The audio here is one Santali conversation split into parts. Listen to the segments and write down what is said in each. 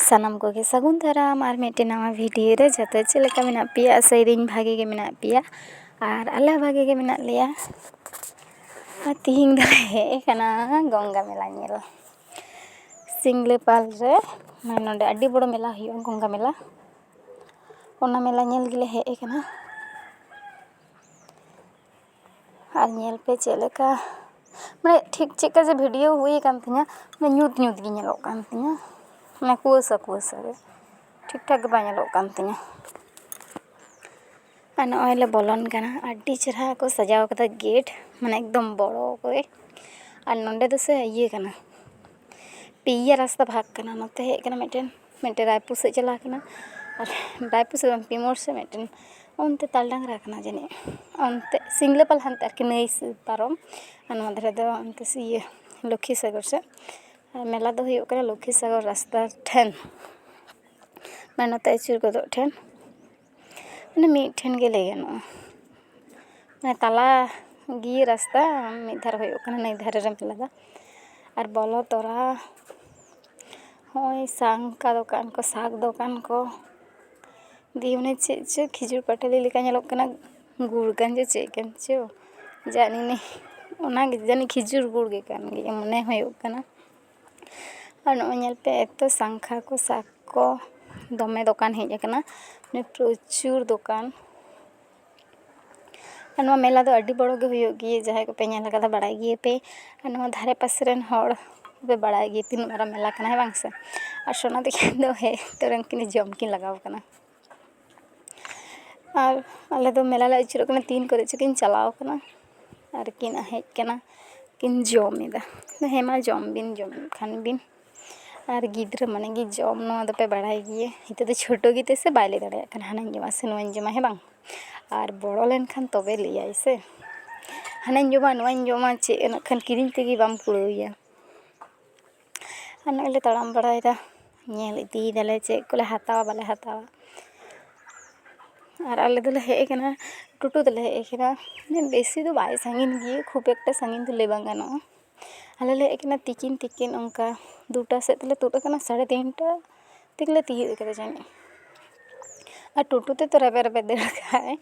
सानाम कोगे सागुन दाराम और मिट्टे नवा वीडियो रे जते चलेका मेना पिया सैरिंग भागे गे मेना पिया और आले भागे गे मेना लिया तिहिंग दले हे कना गंगा मेला नेल सिंगलेपाल रे नोंडे अड्डी बड़ो मेला हुयो गंगा मेला ओना मेला नेल गिले हे कना और नेल पे चलेका मैं ठीक चेका जे वीडियो हुई कान तिया मैं न्यूत न्यूत गी नेलो कान तिया मैं कुआसा रे ठीक ठाक बा नेलो कान तिया और नॉइले बोलन कना अड्डी चेहरा को सजाव कदा गेट माने एकदम बड़ो कोई और नोंडे दो से ये कना पिया रास्ता भाग कना नते हे कना मिटे रायपुर से चला कना और रायपुर से पिमोर से मिटे उनते तालडांगरा कना जने उनते सिंगलेपाल हंते आरकी नई से पारम और धरे दो उनते से ये लक्ष्मी सागर से मेला दो हुयो कना लक्ष्मी सागर रास्ता ठेन मैं नते अचुर गोदो ठेन मैंने मीट ठेन के ले गनो मैं ताला गी रास्ता मिधार हुयो कना नई धारे रे मेला दा और बोलो तोरा होय सांका दुकान को साग दुकान को दीवने चे खिजुर पटली लेका नेलोक कना गुड़ गंजे चे केन चो जानी नहीं ओना जानी खिजुर गुड़ गे कान गे मने हुयो कना और नोल पे एतो सांखा को साग को दमे दुकान हेज कना ने प्रचुर दुकान और मेला दो अड्डी बड़ो गे हुयो गे जहाय को पे नेल कदा बड़ाई गे पे और धारे पास रेन हड़ पे बड़ाई गे तीन मारा मेला कना है बांग से और सोना देखि दो हे तोरन किन जम किन लगाव कना और आले दो मेला ला अचुरो कना तीन करे किन चलाव कना और किन हेज कना किन जमेदा हेमा जम बिन खान बिन और गिद्र माने गी जम नो दो पे बड़ाई गे हिते तो छोटो गिते से बाय ले दाड़े कना हाना जमा से नो जमा है बांग और बड़ो लेन खान तबे लियाई से हाना जमा नो जमा चे एना खान किरिन तेगी बाम कुड़ोया और नले तड़ाम बड़ाईदा नेल इदी दले चे कोले हातावा बाले हातावा और आले दले हे कना टुटू दले हे कना बेसी दो बाय सांगिन गे खूब एकटा सांगिन दले बांग गानो आले ले कना तिकिन उनका दुटा से तले तुट कना 3:30 तिकले तिहि कदे जाने और टुटू ते तो रबे दे खाए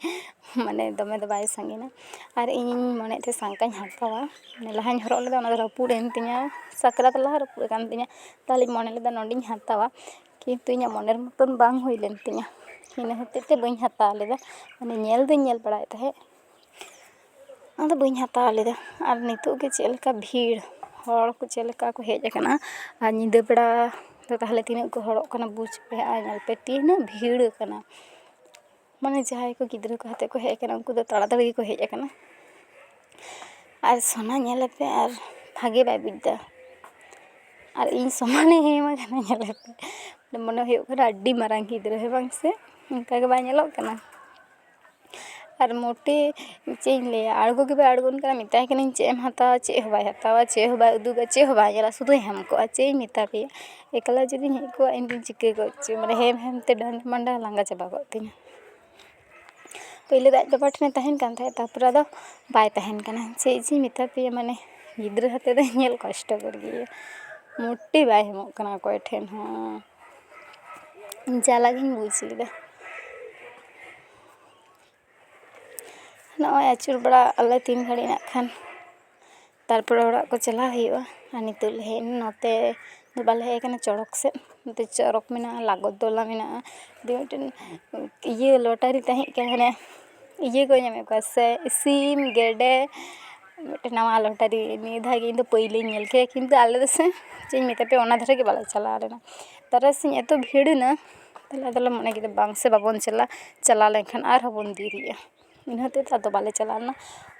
माने दमे दो बाय सांगिना और इन मने थे सांका हातावा ने लहाñ हरो लेदा ओना रपुड एन तिया साकरात लहा रपुड कान तिया ताली मने लेदा नोंडी हातावा किंतु इना मनेर मतन बांग हुई लेन तिया इन हतेते बई हाता लेदा माने नेल दे नेल बड़ाय तहे आदा बई हाता लेदा और नितो के चेलका भीड़ हड़ को चेलका को हेज कना और निदा बेड़ा तो ताहले तीना को हड़ो कना बुझ पे आ पे तीना भीड़ कना माने जहाय को गिद्र को हाते को हेज कना उनको दो ताड़ाताड़ी को हेज कना और सोना नेले पे और भागे बाय बिदा और इन समाने हेमा कना नेले पे मने हुयो कना अड्डी मारांग गिद्र हे बांग से उनका के बाय नेलो कना और मोटे चेन ले आड़गो के आड़गोन कना मिताय कना चेम हाता चे हो बाय हातावा चे हो बाय उदुगा चे हो बाय जला सुदु हेम को चे मिता पे एकला जदी हे को इन दिन चिके को चे माने हेम ते डंड मंडा लांगा चबा को तिन पहिले दा डबाट ने तहन कान थाय तापर दा बाय तहन कना चे जी मिता पे माने गिद्र हाते दा नेल कष्ट कर गे मोटे बाय हेम कना कोय ठेन हो जाला गिन बुझ लिदा नॉय अचुर बड़ा अल्ले 3 घड़ी ना खान तारपर ओड़ा को चला हुआ और नितुल हे नोते दो बाले हे कना चौड़क से नोते चौड़क मेना लागत दोला मेना दिमटन ये लॉटरी तहे कने ये को ñame को से सीम गेडे मिटे नवा लॉटरी नि धागे इन तो पहिले नेल के किंतु आले से जे मिते पे ओना धरे के बाला चला लेना तरसिन एतो भीड़ ना तले दले मने के बांग से बाबन चला लेखन आर हबन दीरिया इनहते तो बाले चलाना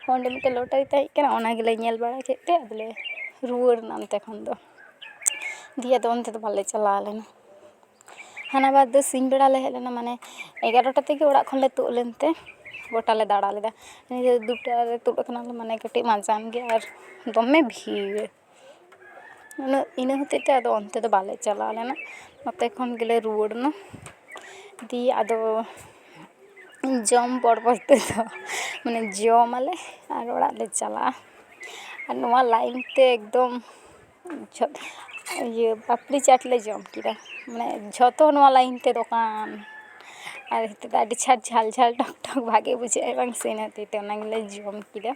ओंडे मिटे लॉटरी तहे कना ओना गेले नेल बाड़ा केते अदले रुवर नामते खन दो दिया दो ओनते तो बाले चला लेना हाना बाद दो सिंग बेड़ा ले हेलेना माने 11टा तेगे ओड़ा खन ले तो लेनते गोटा ले दाड़ा लेदा नि दुटा रे तो कना माने कटी माजान गे और दमे भीड़ इन होते ते आदो ओनते तो बाले चला लेना नते खन गेले रुवर ना दी आदो जम पड़ते तो माने जम आले और ओड़ा ले चला और नवा लाइन ते एकदम ᱤᱭᱟᱹ ᱯᱟᱯᱲᱤ ᱪᱟᱴ ᱞᱮ ᱡᱚᱢ ᱠᱮᱫᱟ, ᱢᱟᱱᱮ ᱡᱷᱚᱛᱚ ᱱᱚᱣᱟ ᱞᱟᱭᱤᱱ ᱛᱮ ᱫᱚᱠᱟᱱ, ᱟᱨ ᱱᱤᱛᱚᱜ ᱫᱚ ᱟᱹᱰᱤ ᱪᱷᱟᱴ ᱡᱷᱟᱞ ᱡᱷᱟᱞ ᱴᱚᱠ ᱴᱚᱠ ᱵᱷᱟᱜᱮ ᱵᱩᱡᱷᱟᱹᱜᱼᱟ ᱵᱟᱝ ᱥᱮ, ᱤᱱᱟᱹ ᱦᱚᱛᱮᱡ ᱛᱮ ᱚᱱᱟ ᱜᱮᱞᱮ ᱡᱚᱢ ᱠᱮᱫᱟ᱾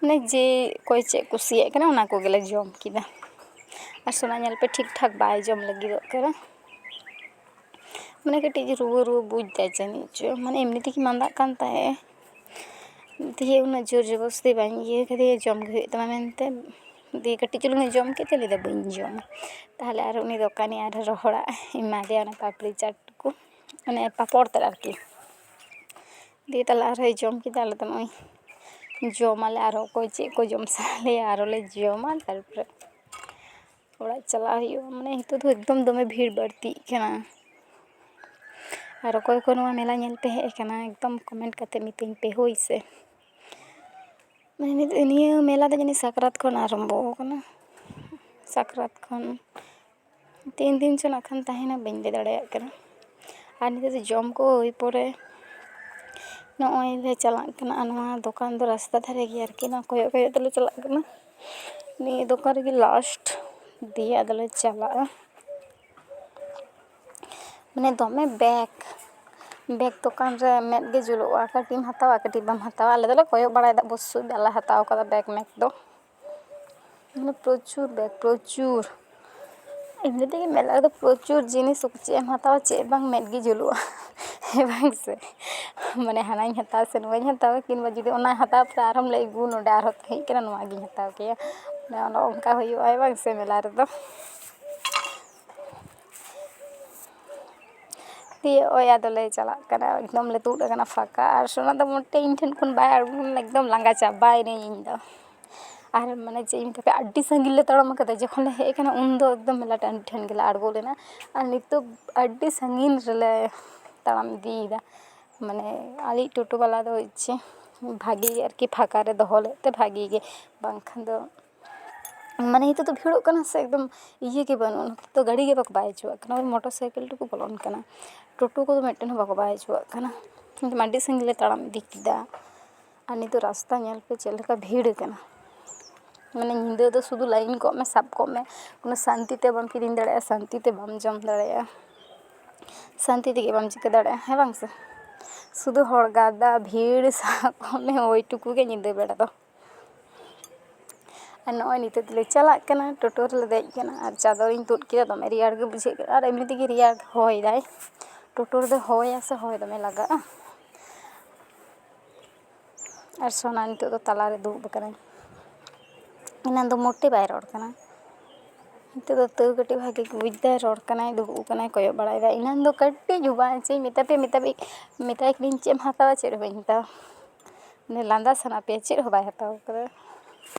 ᱢᱟᱱᱮ ᱡᱮ ᱚᱠᱚᱭ ᱪᱮᱫ ᱠᱩᱥᱤᱭᱟᱜ ᱠᱟᱱᱟ ᱚᱱᱟ ᱠᱚᱜᱮᱞᱮ ᱡᱚᱢ ᱠᱮᱫᱟ᱾ ᱟᱨ ᱥᱳᱱᱟ ᱧᱮᱞ ᱯᱮ ᱴᱷᱤᱠ ᱴᱷᱟᱠ ᱵᱟᱭ ᱡᱚᱢ ᱞᱟᱹᱜᱤᱫᱚᱜ ᱠᱟᱱᱟ, ᱢᱟᱱᱮ ᱠᱟᱹᱴᱤᱡ ᱨᱩᱣᱟᱹ ᱨᱩᱣᱟᱹ ᱵᱩᱡᱽ ᱫᱟᱭ ᱡᱟᱹᱱᱤᱡ ᱪᱚ, ᱢᱟᱱᱮ ᱮᱢᱱᱤ ᱛᱮᱜᱮ ᱢᱟᱸᱫᱟᱜ ᱠᱟᱱ ᱛᱟᱦᱮᱸᱜ ᱫᱤᱭᱮ ᱩᱱᱟᱹᱜ ᱡᱳᱨ ᱡᱚᱵᱚᱥᱛᱤ ᱵᱟᱹᱧ ᱤᱭᱟᱹ ᱠᱟᱫᱮᱭᱟ ᱡᱚᱢ ᱜᱮ ᱦᱩᱭᱩᱜ ᱛᱟᱢᱟ ᱢᱮᱱᱛᱮ, ᱫᱤᱭᱮ ᱠᱟᱹᱴᱤᱡ ᱪᱩᱞᱩᱝ ᱡᱚᱢ ᱠᱮᱫ ᱛᱮ ᱞᱟᱹᱭᱫᱟ ᱵᱟᱹᱧ ᱡᱚᱢᱟ᱾ ᱛᱟᱦᱚᱞᱮ ᱟᱨ ᱩᱱᱤ ᱫᱚᱠᱟᱱᱤ ᱟᱨ ᱨᱚᱦᱚᱲᱟᱜ ᱮᱢᱟᱫᱮᱭᱟ ᱚᱱᱟ ᱯᱟᱯᱲᱤ ᱪᱟᱴ ᱠᱚ, ᱢᱟᱱᱮ ᱯᱟᱯᱚᱲ ᱛᱮᱫ ᱟᱨᱠᱤ᱾ ᱫᱤᱭᱮ ᱛᱟᱦᱚᱞᱮ ᱟᱨᱦᱚᱸᱭ ᱡᱚᱢ ᱠᱮᱫᱟ, ᱟᱞᱮ ᱫᱚ ᱱᱚᱜᱼᱚᱭ ᱡᱚᱢᱟᱞᱮ ᱟᱨᱦᱚᱸ ᱚᱠᱚᱭ ᱪᱮᱫ ᱠᱚ ᱡᱚᱢ ᱥᱟᱱᱟ ᱞᱮᱭᱟ ᱟᱨᱦᱚᱸ ᱞᱮ ᱡᱚᱢᱟ, ᱛᱟᱨᱯᱚᱨᱮ ᱚᱲᱟᱜ ᱪᱟᱞᱟᱜ ᱦᱩᱭᱩᱜᱼᱟ᱾ ᱢᱟᱱᱮ ᱱᱤᱛᱚᱜ ᱫᱚ ᱮᱠᱫᱚᱢ ᱫᱚᱢᱮ ᱵᱷᱤᱲ ᱵᱟᱹᱲᱛᱤᱜ ᱠᱟᱱᱟ᱾ ᱟᱨ ᱚᱠᱚᱭ ᱠᱚ ᱱᱚᱣᱟ ᱢᱮᱞᱟ ᱧᱮᱞ ᱯᱮ ᱦᱮᱡ ᱟᱠᱟᱱᱟ ᱮᱠᱫᱚᱢ ᱠᱚᱢᱮᱱᱴ ᱠᱟᱛᱮ ᱢᱤᱛᱟᱹᱧ ᱯᱮ ᱦᱳᱭ ᱥᱮ᱾ ᱢᱟᱱᱮ ᱱᱤᱭᱟᱹ ᱢᱮᱞᱟ ᱫᱚ ᱡᱟᱹᱱᱤᱡ ᱥᱟᱠᱨᱟᱛ ᱠᱷᱚᱱ ᱟᱨᱟᱢᱵᱷᱚ ᱟᱠᱟᱱᱟ, ᱥᱟᱠᱨᱟᱛ ᱠᱷᱚᱱ 3 ᱫᱤᱱ ᱪᱚ ᱱᱟᱜ ᱠᱷᱟᱱ ᱛᱟᱦᱮᱱᱟ ᱵᱟᱹᱧ ᱞᱟᱹᱭ ᱫᱟᱲᱮᱭᱟᱜ ᱠᱟᱱᱟ᱾ ᱟᱨ ᱱᱤᱛᱚᱜ ᱫᱚ ᱡᱚᱢ ᱠᱚ ᱦᱩᱭ ᱯᱚᱨᱮ ᱱᱚᱜᱼᱚᱭ ᱞᱮ ᱪᱟᱞᱟᱜ ᱠᱟᱱᱟ, ᱟᱨ ᱱᱚᱣᱟ ᱫᱚᱠᱟᱱ ᱫᱚ ᱨᱟᱥᱛᱟ ᱫᱷᱟᱨᱮ ᱜᱮᱭᱟ ᱟᱨᱠᱤ, ᱱᱚᱣᱟ ᱠᱚᱭᱚᱜ ᱠᱚᱭᱚᱜ ᱛᱮᱞᱮ ᱪᱟᱞᱟᱜ ᱠᱟᱱᱟ᱾ ᱱᱤᱭᱟᱹ ᱫᱚᱠᱟᱱ ᱨᱮᱜᱮ ᱞᱟᱥᱴ, ᱫᱤᱭᱮ ᱟᱫᱚᱞᱮ ᱪᱟᱞᱟᱜᱼᱟ᱾ ᱢᱟᱱᱮ ᱫᱚᱢᱮ ᱵᱮᱜᱽ ᱫᱚᱠᱟᱱ ᱨᱮ ᱢᱮᱫ ᱜᱮ ᱡᱩᱞᱩᱜᱼᱟ, ᱠᱟᱹᱴᱤᱡ ᱮᱢ ᱦᱟᱛᱟᱣᱟ ᱠᱟᱹᱴᱤᱡ ᱵᱟᱢ ᱦᱟᱛᱟᱣᱟ, ᱟᱞᱮ ᱫᱚᱞᱮ ᱠᱚᱭᱚᱜ ᱵᱟᱲᱟᱭᱮᱫᱟ ᱚᱵᱚᱥᱥᱳᱭ ᱵᱟᱞᱮ ᱦᱟᱛᱟᱣ ᱠᱟᱫᱟ ᱵᱮᱜᱽ ᱢᱮᱜᱽ ᱫᱚ, ᱢᱟᱱᱮ ᱯᱨᱚᱪᱩᱨ ᱵᱮᱜᱽ ᱯᱨᱚᱪᱩᱨ, ᱮᱢᱱᱤ ᱛᱮᱜᱮ ᱢᱮᱞᱟ ᱨᱮᱫᱚ ᱯᱨᱚᱪᱩᱨ ᱡᱤᱱᱤᱥ ᱪᱮᱫ ᱮᱢ ᱦᱟᱛᱟᱣᱟ ᱪᱮᱫ ᱵᱟᱝ ᱢᱮᱫ ᱜᱮ ᱡᱩᱞᱩᱜᱼᱟ ᱦᱮᱸ ᱵᱟᱝ ᱥᱮ, ᱢᱟᱱᱮ ᱦᱟᱱᱟᱧ ᱦᱟᱛᱟᱣᱟ ᱥᱮ ᱱᱚᱣᱟᱧ ᱦᱟᱛᱟᱣᱟ, ᱠᱤᱝᱵᱟ ᱡᱩᱫᱤ ᱚᱱᱟ ᱦᱟᱛᱟᱣ ᱯᱚᱨᱮ ᱟᱨᱦᱚᱢ ᱞᱟᱹᱭᱟ ᱜᱩ ᱱᱚᱰᱮ ᱟᱨᱦᱚᱸ ᱛᱟᱦᱮᱸ ᱠᱟᱱᱟ ᱱᱚᱣᱟᱜᱤᱧ ᱦᱟᱛᱟᱣ ᱠᱮᱭᱟ, ᱚᱱᱮ ᱚᱱᱠᱟ ᱦᱩᱭᱩᱜᱼᱟ ᱦᱮᱸ ᱵᱟᱝ ᱥᱮ ᱢᱮᱞᱟ ᱨᱮᱫᱚ᱾ ᱫᱤᱭᱮ ᱳᱭ ᱟᱫᱚᱞᱮ ᱪᱟᱞᱟᱜ ᱠᱟᱱᱟ, ᱮᱠᱫᱚᱢ ᱞᱮ ᱛᱩᱫ ᱟᱠᱟᱱᱟ ᱯᱷᱟᱸᱠᱟ, ᱟᱨ ᱥᱳᱱᱟ ᱫᱚ ᱢᱚᱴᱮ ᱤᱧ ᱴᱷᱮᱱ ᱠᱷᱚᱱ ᱵᱟᱭ ᱟᱬᱜᱳ ᱞᱮᱱᱟ, ᱮᱠᱫᱚᱢ ᱞᱟᱸᱜᱟ ᱪᱟᱵᱟᱭᱮᱱᱟᱹᱧ ᱤᱧ ᱫᱚ᱾ ᱟᱨ ᱢᱟᱱᱮ ᱪᱮᱫ ᱤᱧ ᱢᱮᱛᱟ ᱯᱮᱭᱟ ᱟᱹᱰᱤ ᱥᱟᱺᱜᱤᱧ ᱞᱮ ᱛᱟᱲᱟᱢ ᱠᱟᱫᱟ, ᱡᱚᱠᱷᱚᱱ ᱞᱮ ᱦᱮᱡ ᱟᱠᱟᱱᱟ ᱩᱱᱫᱚ ᱮᱠᱫᱚᱢ ᱢᱮᱞᱟ ᱴᱟᱺᱰᱤ ᱴᱷᱮᱱ ᱜᱮᱞᱮ ᱟᱬᱜᱳ ᱞᱮᱱᱟ, ᱟᱨ ᱱᱤᱛᱚᱜ ᱟᱹᱰᱤ ᱥᱟᱺᱜᱤᱧ ᱨᱮᱞᱮ ᱛᱟᱲᱟᱢ ᱤᱫᱤᱭᱮᱫᱟ᱾ ᱢᱟᱱᱮ ᱟᱞᱮᱭᱤᱡ ᱴᱳᱴᱳ ᱵᱟᱞᱟ ᱫᱚ ᱤᱪᱪᱷᱟᱹ ᱵᱷᱟᱜᱮ ᱜᱮ ᱟᱨᱠᱤ ᱯᱷᱟᱸᱠᱟ ᱨᱮ ᱫᱚᱦᱚ ᱞᱮᱫ ᱛᱮ ᱵᱷᱟᱜᱮ ᱜᱮ, ᱵᱟᱝᱠᱷᱟᱱ ᱫᱚ ᱢᱟᱱᱮ ᱱᱤᱛᱚᱜ ᱫᱚ ᱵᱷᱤᱲᱚᱜ ᱠᱟᱱᱟ ᱥᱮ, ᱮᱠᱫᱚᱢ ᱤᱭᱟᱹ ᱜᱮ ᱵᱟᱹᱱᱩᱜᱼᱟ, ᱱᱚᱛᱮ ᱫᱚ ᱜᱟᱹᱰᱤ ᱜᱮ ᱵᱟᱠᱚ ᱵᱟᱭ ᱦᱚᱪᱚᱣᱟᱜ ᱠᱟᱱᱟ, ᱳᱭ ᱢᱚᱴᱚᱨ ᱥᱟᱭᱠᱮᱞ ᱴᱩᱠᱩ ᱵᱚᱞᱚᱱ ᱠᱟᱱᱟ, ᱴᱳᱴᱳ ᱠᱚᱫᱚ ᱢᱤᱫᱴᱮᱱ ᱦᱚᱸ ᱵᱟᱠᱚ ᱵᱟᱭ ᱦᱚᱪᱚᱣᱟᱜ ᱠᱟᱱᱟ, ᱮᱠᱫᱚᱢ ᱟᱹᱰᱤ ᱥᱟᱺᱜᱤᱧ ᱞᱮ ᱛᱟᱲᱟᱢ ᱤᱫᱤ ᱠᱮᱫᱟ᱾ ᱟᱨ ᱱᱤᱛᱚᱜ ᱨᱟᱥᱛᱟ ᱧᱮᱞ ᱯᱮ ᱪᱮᱫ ᱞᱮᱠᱟ ᱵᱷᱤᱲ ᱠᱟᱱᱟ, ᱢᱟᱱᱮ ᱧᱤᱫᱟᱹ ᱫᱚ ᱥᱩᱫᱷᱩ ᱞᱟᱭᱤᱱ ᱠᱚᱜ ᱢᱮ ᱥᱟᱵ ᱠᱚᱜ ᱢᱮ, ᱠᱳᱱᱳ ᱥᱟᱱᱛᱤ ᱛᱮ ᱵᱟᱢ ᱠᱤᱨᱤᱧ ᱫᱟᱲᱮᱭᱟᱜᱼᱟ, ᱥᱟᱱᱛᱤ ᱛᱮ ᱵᱟᱢ ᱡᱚᱢ ᱫᱟᱲᱮᱭᱟᱜᱼᱟ, ᱥᱟᱱᱛᱤ ᱛᱮᱜᱮ ᱵᱟᱢ ᱪᱤᱠᱟᱹ ᱫᱟᱲᱮᱭᱟᱜᱼᱟ ᱦᱮᱸ ᱵᱟᱝ ᱥᱮ, ᱥᱩᱫᱷᱩ ᱦᱚᱲ ᱜᱟᱫᱟ ᱵᱷᱤᱲ ᱥᱟᱵ ᱠᱚᱜ ᱢᱮ ᱳᱭ ᱴᱩᱠᱩ ᱜᱮ ᱧᱤᱫᱟᱹ ᱵᱮᱲᱟ ᱫᱚ᱾ ᱟᱨ ᱱᱚᱜᱼᱚᱭ ᱱᱤᱛᱚᱜ ᱫᱚᱞᱮ ᱪᱟᱞᱟᱜ ᱠᱟᱱᱟ, ᱴᱳᱴᱳ ᱨᱮᱞᱮ ᱫᱮᱡ ᱠᱟᱱᱟ, ᱟᱨ ᱪᱟᱫᱚᱨᱤᱧ ᱛᱩᱫ ᱠᱮᱫᱟ, ᱫᱚᱢᱮ ᱨᱮᱭᱟᱲ ᱜᱮ ᱵᱩᱡᱷᱟᱹᱜ ᱠᱟᱱᱟ, ᱟᱨ ᱮᱢᱱᱤ ᱛᱮᱜᱮ ᱨᱮᱭᱟᱲ ᱦᱚᱭ ᱫᱟᱭ, ᱴᱳᱴᱳ ᱨᱮᱫᱚ ᱦᱚᱭᱟ ᱥᱮ ᱦᱚᱭ ᱫᱚᱢᱮ ᱞᱟᱜᱟᱜᱼᱟ᱾ ᱟᱨ ᱥᱳᱱᱟ ᱱᱤᱛᱚᱜ ᱫᱚ ᱛᱟᱞᱟᱨᱮ ᱫᱩᱲᱩᱵ ᱟᱠᱟᱱᱟᱭ, ᱮᱱᱟᱱ ᱫᱚ ᱢᱚᱴᱮ ᱵᱟᱭ ᱨᱚᱲ ᱠᱟᱱᱟ, ᱱᱤᱛᱚᱜ ᱫᱚ ᱛᱟᱹᱣ ᱠᱟᱹᱴᱤᱡ ᱵᱷᱟᱜᱮ ᱜᱮ ᱵᱩᱡᱽ ᱫᱟᱭ, ᱨᱚᱲ ᱠᱟᱱᱟᱭ ᱫᱩᱲᱩᱵ ᱟᱠᱟᱱᱟᱭ ᱠᱚᱭᱚᱜ ᱵᱟᱲᱟᱭᱮᱫᱟᱭ, ᱮᱱᱟᱱ ᱫᱚ ᱠᱟᱹᱴᱤᱡ ᱦᱚᱸ ᱵᱟᱝ, ᱪᱮᱫ ᱤᱧ ᱢᱮᱛᱟ ᱯᱮᱭᱟ ᱢᱮᱛᱟᱭ ᱠᱟᱹᱱᱟᱹᱧ ᱪᱮᱫ ᱮᱢ ᱦᱟᱛᱟᱣᱟ ᱪᱮᱫ ᱦᱚᱸ ᱵᱟᱹᱧ ᱦᱟᱛᱟᱣᱟ, ᱢᱟᱱᱮ ᱞᱟᱸᱫᱟ ᱥᱟᱱᱟ ᱯᱮᱭᱟ ᱪᱮᱫ ᱦᱚᱸ ᱵᱟᱭ ᱦᱟᱛᱟᱣ ᱠᱟᱫᱟ᱾